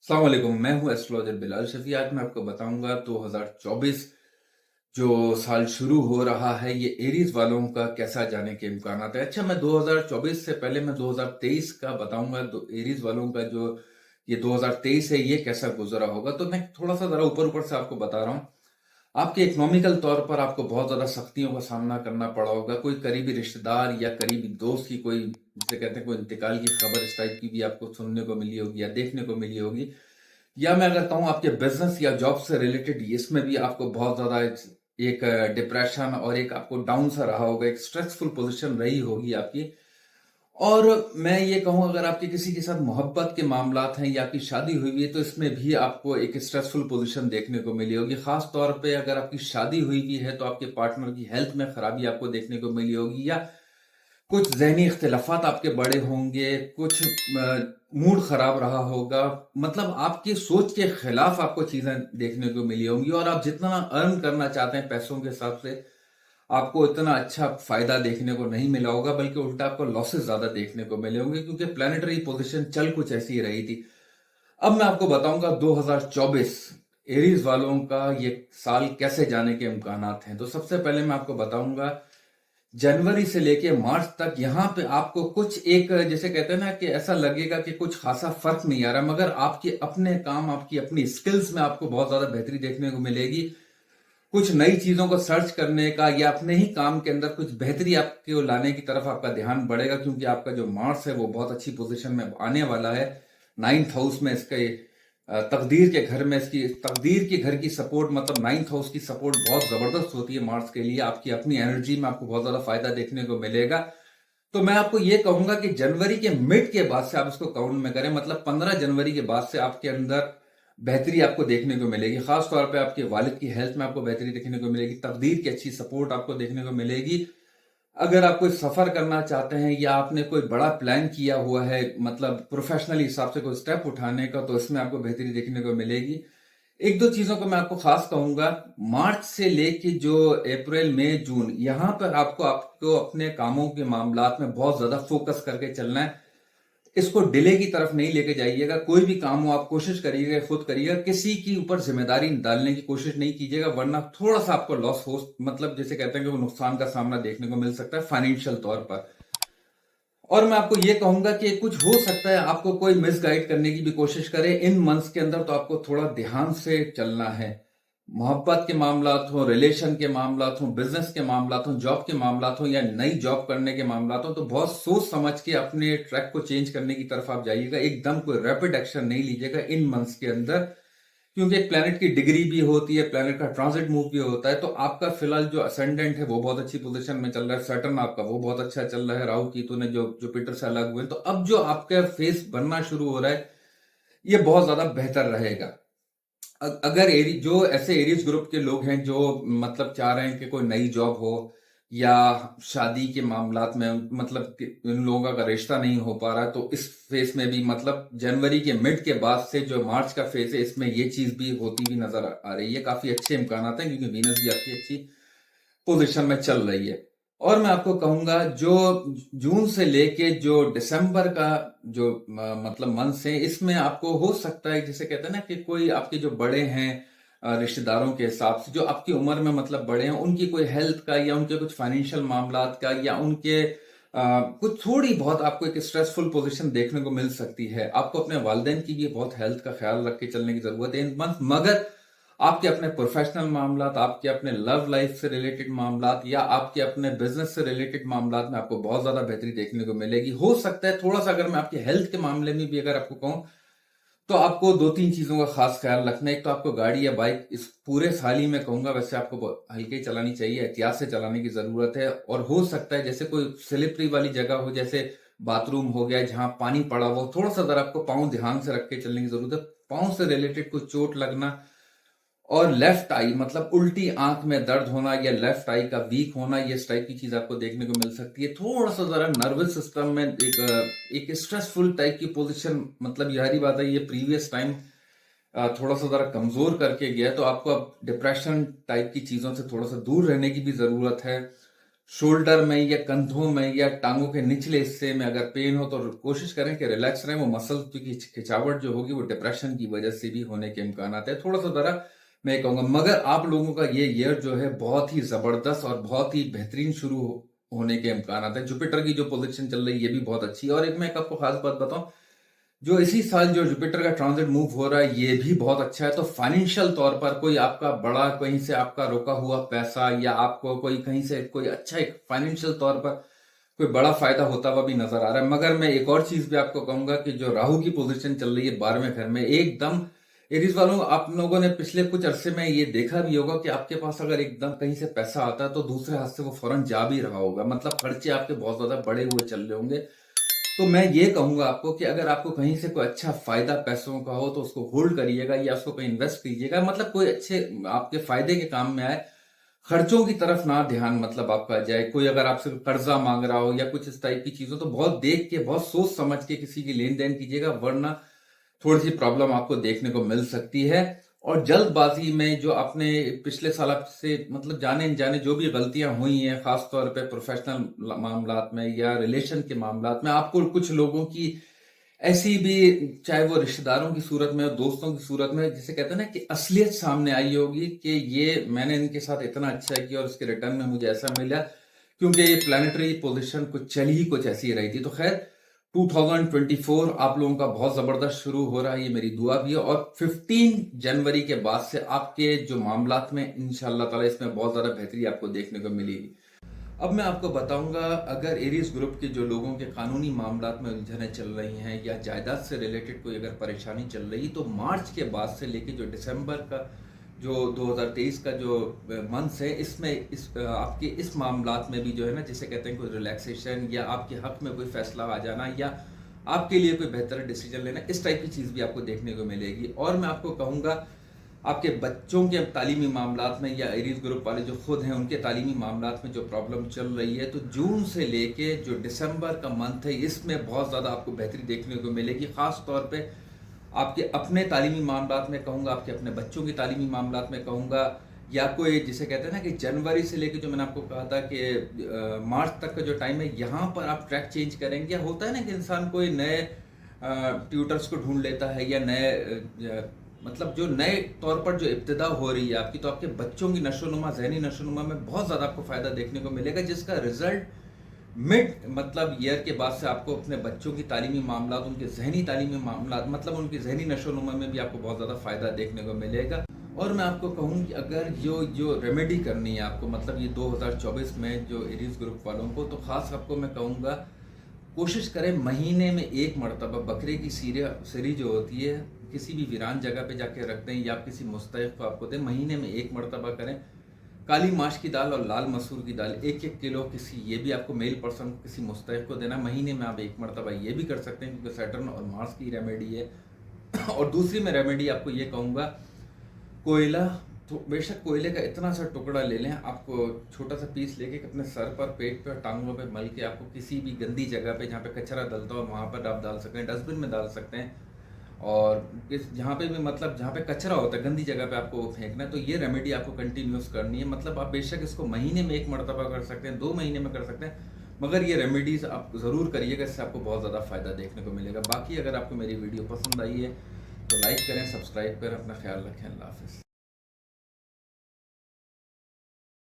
अस्सलाम वालेकुम, मैं हूँ एस्ट्रोलॉजर बिलाल शफी। आज मैं आपको बताऊंगा 2024 जो साल शुरू हो रहा है ये एरीज वालों का कैसा जाने के इम्कान है। अच्छा, मैं 2024 से पहले मैं 2023 का बताऊंगा। तो एरीज वालों का जो ये 2023 है ये कैसा गुजरा होगा। तो मैं थोड़ा सा जरा ऊपर ऊपर से आपको बता रहा हूँ। आपके इकोनॉमिकल तौर पर आपको बहुत ज्यादा सख्तियों का सामना करना पड़ा होगा। कोई करीबी रिश्तेदार या करीबी दोस्त की कोई, जिसे कहते हैं, कोई इंतकाल की खबर इस टाइप की भी आपको सुनने को मिली होगी या देखने को मिली होगी। या मैं अगर कहूँ आपके बिजनेस या जॉब से रिलेटेड इसमें भी आपको बहुत ज्यादा एक डिप्रेशन और एक आपको डाउन सा रहा होगा, एक स्ट्रेसफुल पोजीशन रही होगी आपकी। और मैं ये कहूँ, अगर आपके किसी के साथ मोहब्बत के मामलात हैं या आपकी शादी हुई है तो इसमें भी आपको एक स्ट्रेसफुल पोजीशन देखने को मिली होगी। खास तौर पे अगर आपकी शादी हुई भी है तो आपके पार्टनर की हेल्थ में खराबी आपको देखने को मिली होगी, या कुछ ज़हनी इख्तिलाफ़ात आपके बड़े होंगे, कुछ मूड ख़राब रहा होगा। मतलब आपकी सोच के खिलाफ आपको चीज़ें देखने को मिली होंगी, और आप जितना अर्न करना चाहते हैं पैसों के हिसाब से, आपको इतना अच्छा फ़ायदा देखने को नहीं मिला होगा, बल्कि उल्टा आपको लॉसेस ज़्यादा देखने को मिले होंगे, क्योंकि प्लैनेटरी पोज़ीशन चल कुछ ऐसी ही रही थी। अब मैं आपको बताऊंगा 2024 एरीज वालों का ये साल कैसे जाने के इम्कानात हैं। तो सबसे पहले मैं आपको बताऊंगा जनवरी से लेके मार्च तक यहाँ पे आपको कुछ एक, जैसे कहते हैं ना, कि ऐसा लगेगा कि कुछ खासा फर्क नहीं आ रहा, मगर आपके अपने काम, आपकी अपनी स्किल्स में आपको बहुत ज्यादा बेहतरी देखने को मिलेगी। कुछ नई चीजों को सर्च करने का या अपने ही काम के अंदर कुछ बेहतरी आपको लाने की तरफ आपका ध्यान बढ़ेगा, क्योंकि आपका जो मार्स है वो बहुत अच्छी पोजीशन में आने वाला है। 9th हाउस में इसके तकदीर के घर में, इसकी तकदीर के घर की सपोर्ट, मतलब 9th हाउस की सपोर्ट बहुत जबरदस्त होती है मार्स के लिए। आपकी अपनी एनर्जी में आपको बहुत ज्यादा फायदा देखने को मिलेगा। तो मैं आपको ये कहूंगा कि जनवरी के मिड के बाद से आप इसको काउंट में करें, मतलब 15 जनवरी के बाद से आपके अंदर बेहतरी आपको देखने को मिलेगी। खास तौर पे आपके वालिद की हेल्थ में आपको बेहतरी देखने को मिलेगी, तकदीर की अच्छी सपोर्ट आपको देखने को मिलेगी। अगर आप कोई सफर करना चाहते हैं या आपने कोई बड़ा प्लान किया हुआ है, मतलब प्रोफेशनल हिसाब से कोई स्टेप उठाने का, तो इसमें आपको बेहतरी देखने को मिलेगी। एक दो चीजों को मैं आपको खास कहूंगा। मार्च से लेके जो अप्रैल मई जून, यहां पर आपको आपको अपने कामों के मामलात में बहुत ज्यादा फोकस करके चलना है। इसको डिले की तरफ नहीं लेके जाइएगा। कोई भी काम हो आप कोशिश करिएगा, खुद करिएगा, किसी की ऊपर जिम्मेदारी डालने की कोशिश नहीं कीजिएगा, वरना थोड़ा सा आपको लॉस हो, मतलब जैसे कहते हैं कि वो नुकसान का सामना देखने को मिल सकता है फाइनेंशियल तौर पर। और मैं आपको ये कहूंगा कि कुछ हो सकता है आपको कोई मिसगाइड करने की भी कोशिश करे इन मंथ्स के अंदर, तो आपको थोड़ा ध्यान से चलना है। मोहब्बत के मामलात हो, रिलेशन के मामलात हो, बिजनेस के मामलात हो, जॉब के मामलात हो, या नई जॉब करने के मामलात हो, तो बहुत सोच समझ के अपने ट्रैक को चेंज करने की तरफ आप जाइएगा। एकदम कोई रैपिड एक्शन नहीं लीजिएगा इन मंथ्स के अंदर, क्योंकि एक प्लैनेट की डिग्री भी होती है, प्लैनेट का ट्रांजिट मूव भी होता है। तो आपका फिलहाल जो असेंडेंट है वो बहुत अच्छी पोजीशन में चल रहा है, सैटर्न आपका वो बहुत अच्छा चल रहा है, राहु केतु ने जो जुपिटर से अलग हुए, तो अब जो आपका फेस बनना शुरू हो रहा है ये बहुत ज्यादा बेहतर रहेगा। अगर जो ऐसे एरीज ग्रुप के लोग हैं जो मतलब चाह रहे हैं कि कोई नई जॉब हो, या शादी के मामलात में, मतलब कि इन लोगों का रिश्ता नहीं हो पा रहा है, तो इस फेज में भी, मतलब जनवरी के मिड के बाद से जो मार्च का फेज है इसमें ये चीज भी होती हुई नजर आ रही है। काफी अच्छे इम्कान हैं, क्योंकि वीनस भी आपकी अच्छी पोजीशन में चल रही है। और मैं आपको कहूंगा जो जून से लेके जो दिसंबर का जो मतलब मंथ है, इसमें आपको हो सकता है, जिसे कहते हैं ना, कि कोई आपके जो बड़े हैं रिश्तेदारों के हिसाब से, जो आपकी उम्र में मतलब बड़े हैं, उनकी कोई हेल्थ का या उनके कुछ फाइनेंशियल मामलात का या उनके कुछ थोड़ी बहुत आपको एक स्ट्रेसफुल पोजीशन देखने को मिल सकती है। आपको अपने वालिदैन की भी बहुत हेल्थ का ख्याल रख के चलने की जरूरत है इन मंथ। मगर आपके अपने प्रोफेशनल मामलात, आपके अपने लव लाइफ से रिलेटेड मामलात, या आपके अपने बिजनेस से रिलेटेड मामलात में आपको बहुत ज्यादा बेहतरी देखने को मिलेगी। हो सकता है थोड़ा सा, अगर मैं आपके हेल्थ के मामले में भी अगर आपको कहूं, तो आपको दो तीन चीजों का खास ख्याल रखना है। एक तो आपको गाड़ी या बाइक इस पूरे साल ही मैं कहूंगा, वैसे आपको हल्के चलानी चाहिए, एहतियात से चलाने की जरूरत है। और हो सकता है जैसे कोई स्लिपरी वाली जगह हो, जैसे बाथरूम हो गया जहां पानी पड़ा हुआ हो, थोड़ा सा जरा आपको पाँव ध्यान से रख के चलने की जरूरत है। पाँव से रिलेटेड कुछ चोट लगना, और लेफ्ट आई मतलब उल्टी आंख में दर्द होना, या लेफ्ट आई का वीक होना, ये इस टाइप की चीज आपको देखने को मिल सकती है। थोड़ा सा जरा नर्वस सिस्टम में एक स्ट्रेसफुल टाइप की पोजीशन, मतलब यही बात है, ये प्रीवियस टाइम थोड़ा सा जरा कमजोर करके गया, तो आपको अब डिप्रेशन टाइप की चीजों से थोड़ा सा दूर रहने की भी जरूरत है। शोल्डर में या कंधों में या टांगों के निचले हिस्से में अगर पेन हो तो कोशिश करें कि रिलैक्स रहें। वो मसल की खिंचावट जो होगी वो डिप्रेशन की वजह से भी होने के इम्कान है। थोड़ा सा जरा मैं कहूँगा, मगर आप लोगों का ये ईयर जो है बहुत ही जबरदस्त और बहुत ही बेहतरीन शुरू होने के इम्कान है। जुपिटर की जो पोजीशन चल रही है ये भी बहुत अच्छी है। और एक मैं आपको खास बात बताऊं, जो इसी साल जो जुपिटर का ट्रांजिट मूव हो रहा है ये भी बहुत अच्छा है। तो फाइनेंशियल तौर पर कोई आपका बड़ा कहीं से आपका रोका हुआ पैसा या आपको कोई कहीं से कोई अच्छा एक फाइनेंशियल तौर पर कोई बड़ा फायदा होता हुआ भी नजर आ रहा है। मगर मैं एक और चीज भी आपको कहूंगा कि जो राहु की पोजीशन चल रही है 12वें घर में, एकदम एरीज वालों, आप लोगों ने पिछले कुछ अरसे में ये देखा भी होगा कि आपके पास अगर एकदम कहीं से पैसा आता है तो दूसरे हाथ से वो फौरन जा भी रहा होगा। मतलब खर्चे आपके बहुत ज्यादा बड़े हुए चल रहे होंगे। तो मैं ये कहूंगा आपको कि अगर आपको कहीं से कोई अच्छा फायदा पैसों का हो तो उसको होल्ड करिएगा या उसको कहीं इन्वेस्ट कीजिएगा। मतलब कोई अच्छे आपके फायदे के काम में आए। खर्चों की तरफ ना ध्यान मतलब आपका जाए। कोई अगर आपसे कर्जा मांग रहा हो या कुछ इस टाइप की चीजों, तो बहुत देख के बहुत सोच समझ के किसी की लेन देन कीजिएगा, वरना थोड़ी सी प्रॉब्लम आपको देखने को मिल सकती है। और जल्दबाजी में जो आपने पिछले साल आपसे मतलब जाने अनजाने जो भी गलतियां हुई हैं, खासतौर पे प्रोफेशनल मामलात में या रिलेशन के मामलात में, आपको कुछ लोगों की ऐसी भी, चाहे वो रिश्तेदारों की सूरत में दोस्तों की सूरत में, जिसे कहते हैं ना कि असलियत सामने आई होगी कि ये मैंने इनके साथ इतना अच्छा किया और उसके रिटर्न में मुझे ऐसा मिला, क्योंकि ये प्लानिटरी पोजीशन कुछ चली ही कुछ ऐसी रही थी। तो खैर 2024 आप लोगों का बहुत जबरदस्त शुरू हो रहा है, ये मेरी दुआ भी है। और 15 जनवरी के बाद से आपके जो मामलात में इंशाल्लाह ताला इसमें बहुत ज्यादा बेहतरी आपको देखने को मिलेगी। अब मैं आपको बताऊंगा, अगर एरीज ग्रुप के जो लोगों के कानूनी मामलात में उलझनें चल रही हैं या जायदाद से रिलेटेड कोई अगर परेशानी चल रही, तो मार्च के बाद से लेके जो दिसंबर का जो 2023 का जो मंथ है, इसमें आपके इस मामलात में भी जो है ना, जिसे कहते हैं कोई रिलैक्सेशन या आपके हक में कोई फैसला आ जाना या आपके लिए कोई बेहतर डिसीजन लेना, इस टाइप की चीज़ भी आपको देखने को मिलेगी। और मैं आपको कहूँगा, आपके बच्चों के तालीमी मामलात में या एरीज ग्रुप वाले जो खुद हैं उनके तालीमी मामलात में जो प्रॉब्लम चल रही है, तो जून से लेके जो दिसंबर का मंथ है इसमें बहुत ज़्यादा आपको बेहतरी देखने को मिलेगी। ख़ास तौर पे आपके अपने तालीमी मामलात में कहूँगा, आपके अपने बच्चों की तालीमी मामलात में कहूँगा, या कोई जिसे कहते हैं ना कि जनवरी से लेके जो मैंने आपको कहा था कि मार्च तक का जो टाइम है, यहाँ पर आप ट्रैक चेंज करेंगे। या होता है ना कि इंसान कोई नए ट्यूटर्स को ढूंढ लेता है या नए मतलब जो नए तौर पर जो इब्तिदा हो रही है आपकी, तो आपके बच्चों की नशोनुमा, जहनी नशोनुमा में बहुत ज़्यादा आपको फ़ायदा देखने को मिलेगा, जिसका रिजल्ट मिड मतलब ईयर के बाद से आपको अपने बच्चों की तालीमी मामला, उनके जहनी तालीमी मामला, मतलब उनकी जहनी नशोनुमा में भी आपको बहुत ज़्यादा फ़ायदा देखने को मिलेगा। और मैं आपको कहूँ कि अगर जो रेमेडी करनी है आपको, मतलब ये 2024 में जो एरीज ग्रुप वालों को, तो ख़ास आपको मैं कहूँगा कोशिश करें महीने में एक मरतबा बकरे की सरी जो होती है किसी भी वीरान जगह पे जाके रख दें या किसी मुस्तहिक को आपको दें। महीने में एक मरतबा करें। काली माश की दाल और लाल मसूर की दाल 1-1 किलो किसी, ये भी आपको मेल पर्सन को किसी मुस्तहिक को देना। महीने में आप एक मरतबा ये भी कर सकते हैं, क्योंकि सैटर्न और मार्स की रेमेडी है। और दूसरी मैं रेमेडी आपको ये कहूँगा, कोयला, तो बेशक कोयले का इतना सा टुकड़ा ले लें, आपको छोटा सा पीस लेके अपने सर पर, पेट पर, टांगों पे मल के आपको किसी भी गंदी जगह पे जहाँ पे कचरा डलता हो वहाँ पर आप डाल सकते हैं, डस्टबिन में डाल सकते हैं। और जहाँ पे भी मतलब जहाँ पे कचरा होता है गंदी जगह पे आपको वो फेंकना है। तो ये रेमेडी आपको कंटिन्यूस करनी है। मतलब आप बेशक इसको महीने में एक मरतबा कर सकते हैं, 2 महीने में कर सकते हैं, मगर ये रेमेडीज आप ज़रूर करिएगा, इससे आपको बहुत ज़्यादा फ़ायदा देखने को मिलेगा। बाकी अगर आपको मेरी वीडियो पसंद आई है तो लाइक करें, सब्सक्राइब करें, अपना ख्याल रखें। अल्लाह हाफ़िज़।